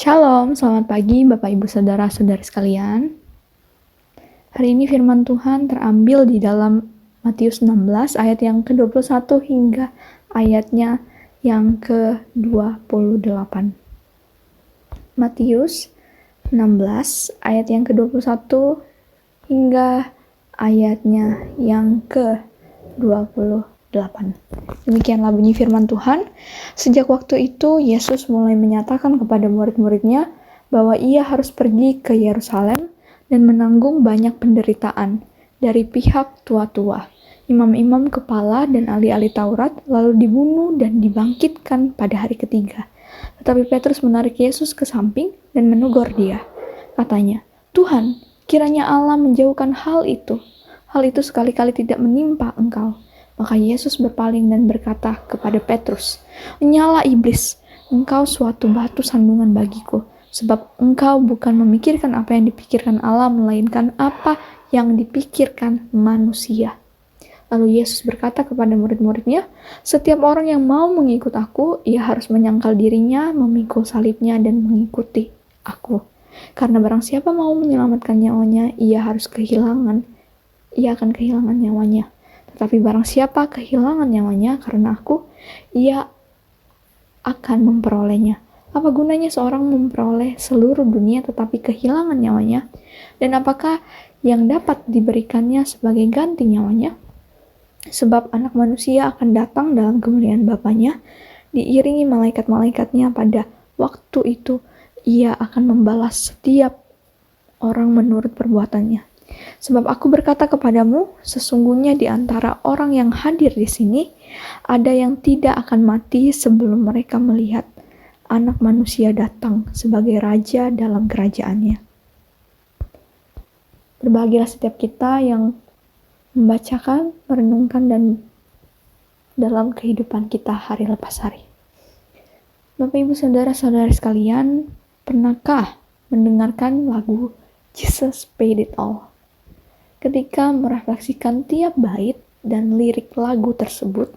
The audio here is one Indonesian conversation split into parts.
Shalom, selamat pagi Bapak Ibu Saudara-saudari sekalian. Hari ini firman Tuhan terambil di dalam Matius 16 ayat yang ke-21 hingga ayatnya yang ke-28. Matius 16 ayat yang ke-21 hingga ayatnya yang ke-28. Demikianlah bunyi firman Tuhan. Sejak waktu itu, Yesus mulai menyatakan kepada murid-muridnya bahwa ia harus pergi ke Yerusalem dan menanggung banyak penderitaan dari pihak tua-tua, imam-imam kepala dan ahli-ahli Taurat, lalu dibunuh dan dibangkitkan pada hari ketiga. Tetapi Petrus menarik Yesus ke samping dan menegur dia. Katanya, "Tuhan, kiranya Allah menjauhkan hal itu. Hal itu sekali-kali tidak menimpa engkau." Maka Yesus berpaling dan berkata kepada Petrus, "Nyala iblis, engkau suatu batu sandungan bagiku, sebab engkau bukan memikirkan apa yang dipikirkan Allah, melainkan apa yang dipikirkan manusia." Lalu Yesus berkata kepada murid-muridnya, "Setiap orang yang mau mengikut aku, ia harus menyangkal dirinya, memikul salibnya, dan mengikuti aku. Karena barang siapa mau menyelamatkan nyawanya, ia akan kehilangan nyawanya. Tetapi barang siapa kehilangan nyawanya karena aku, ia akan memperolehnya. Apa gunanya seorang memperoleh seluruh dunia tetapi kehilangan nyawanya? Dan apakah yang dapat diberikannya sebagai ganti nyawanya? Sebab anak manusia akan datang dalam kemuliaan Bapanya, diiringi malaikat-malaikatnya. Pada waktu itu, ia akan membalas setiap orang menurut perbuatannya. Sebab aku berkata kepadamu, sesungguhnya di antara orang yang hadir di sini, ada yang tidak akan mati sebelum mereka melihat Anak Manusia datang sebagai Raja dalam kerajaannya." Berbahagialah setiap kita yang membacakan, merenungkan, dan dalam kehidupan kita hari lepas hari. Bapak Ibu Saudara-saudari sekalian, pernahkah mendengarkan lagu Jesus Paid It All? Ketika merefleksikan tiap bait dan lirik lagu tersebut,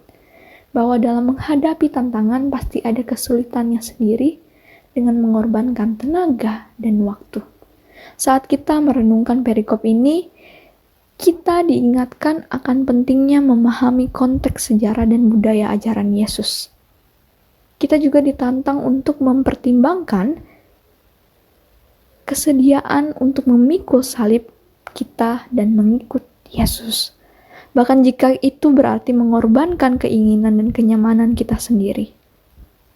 bahwa dalam menghadapi tantangan pasti ada kesulitannya sendiri dengan mengorbankan tenaga dan waktu. Saat kita merenungkan perikop ini, kita diingatkan akan pentingnya memahami konteks sejarah dan budaya ajaran Yesus. Kita juga ditantang untuk mempertimbangkan kesediaan untuk memikul salib kita dan mengikut Yesus. Bahkan jika itu berarti mengorbankan keinginan dan kenyamanan kita sendiri.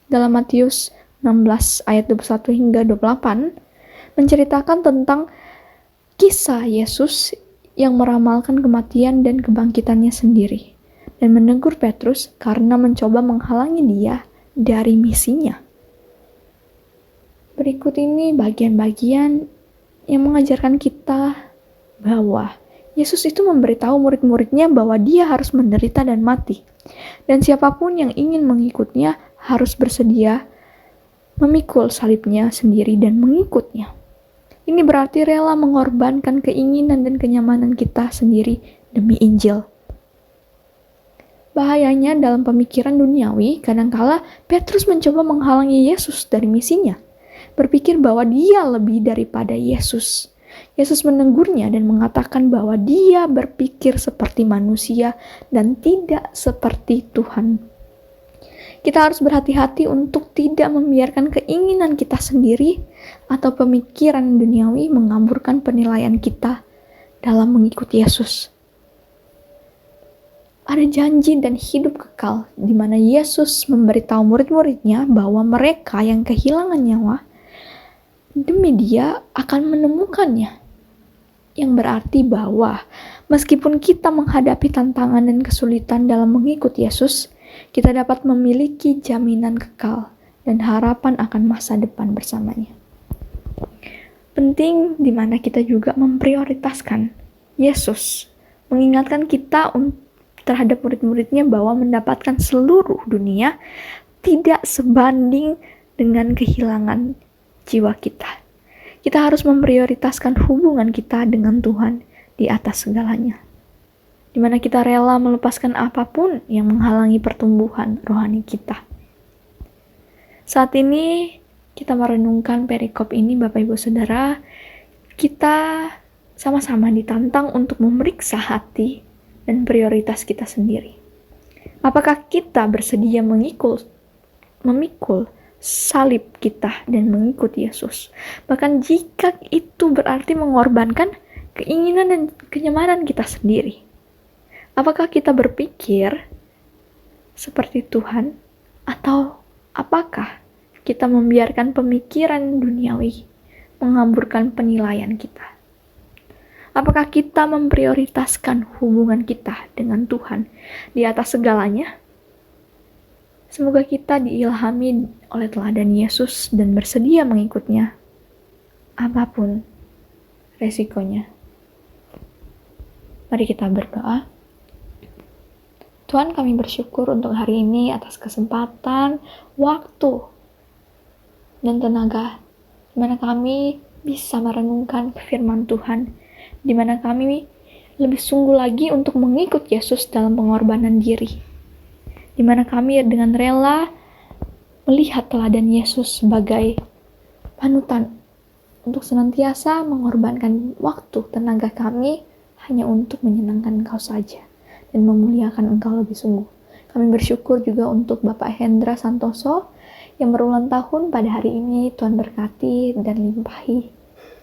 Dalam Matius 16 ayat 21 hingga 28 menceritakan tentang kisah Yesus yang meramalkan kematian dan kebangkitannya sendiri dan menegur Petrus karena mencoba menghalangi dia dari misinya. Berikut ini bagian-bagian yang mengajarkan kita bahwa Yesus itu memberitahu murid-muridnya bahwa dia harus menderita dan mati. Dan siapapun yang ingin mengikutnya harus bersedia memikul salibnya sendiri dan mengikutnya. Ini berarti rela mengorbankan keinginan dan kenyamanan kita sendiri demi Injil. Bahayanya dalam pemikiran duniawi, kadangkala Petrus mencoba menghalangi Yesus dari misinya, berpikir bahwa dia lebih daripada Yesus. Yesus menegurnya dan mengatakan bahwa dia berpikir seperti manusia dan tidak seperti Tuhan. Kita harus berhati-hati untuk tidak membiarkan keinginan kita sendiri atau pemikiran duniawi mengaburkan penilaian kita dalam mengikuti Yesus. Ada janji dan hidup kekal di mana Yesus memberitahu murid-muridnya bahwa mereka yang kehilangan nyawa demi dia akan menemukannya. Yang berarti bahwa meskipun kita menghadapi tantangan dan kesulitan dalam mengikut Yesus, kita dapat memiliki jaminan kekal dan harapan akan masa depan bersamanya. Penting di mana kita juga memprioritaskan Yesus, mengingatkan kita terhadap murid-muridnya bahwa mendapatkan seluruh dunia tidak sebanding dengan kehilangan jiwa kita. Kita harus memprioritaskan hubungan kita dengan Tuhan di atas segalanya. Di mana kita rela melepaskan apapun yang menghalangi pertumbuhan rohani kita. Saat ini kita merenungkan perikop ini, Bapak Ibu Saudara, kita sama-sama ditantang untuk memeriksa hati dan prioritas kita sendiri. Apakah kita bersedia memikul salib kita dan mengikut Yesus? Bahkan jika itu berarti mengorbankan keinginan dan kenyamanan kita sendiri. Apakah kita berpikir seperti Tuhan, atau apakah kita membiarkan pemikiran duniawi menghamburkan penilaian kita? Apakah kita memprioritaskan hubungan kita dengan Tuhan di atas segalanya? Semoga kita diilhami oleh teladan Yesus dan bersedia mengikutnya, apapun resikonya. Mari kita berdoa. Tuhan, kami bersyukur untuk hari ini atas kesempatan, waktu, dan tenaga di mana kami bisa merenungkan firman Tuhan, di mana kami lebih sungguh lagi untuk mengikut Yesus dalam pengorbanan diri, di mana kami dengan rela melihat teladan Yesus sebagai panutan untuk senantiasa mengorbankan waktu, tenaga kami hanya untuk menyenangkan Engkau saja dan memuliakan Engkau lebih sungguh. Kami bersyukur juga untuk Bapak Hendra Santoso yang berulang tahun pada hari ini. Tuhan berkati dan limpahi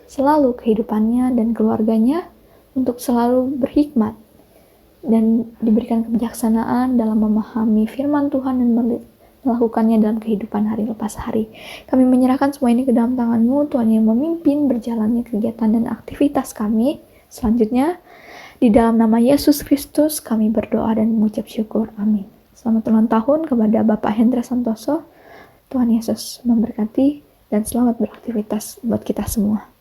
selalu kehidupannya dan keluarganya untuk selalu berhikmat dan diberikan kebijaksanaan dalam memahami firman Tuhan dan melakukannya dalam kehidupan hari lepas hari. Kami menyerahkan semua ini ke dalam tangan-Mu, Tuhan, yang memimpin berjalannya kegiatan dan aktivitas kami selanjutnya. Di dalam nama Yesus Kristus kami berdoa dan mengucap syukur. Amin. Selamat ulang tahun kepada Bapak Hendra Santoso. Tuhan Yesus memberkati dan selamat beraktivitas buat kita semua.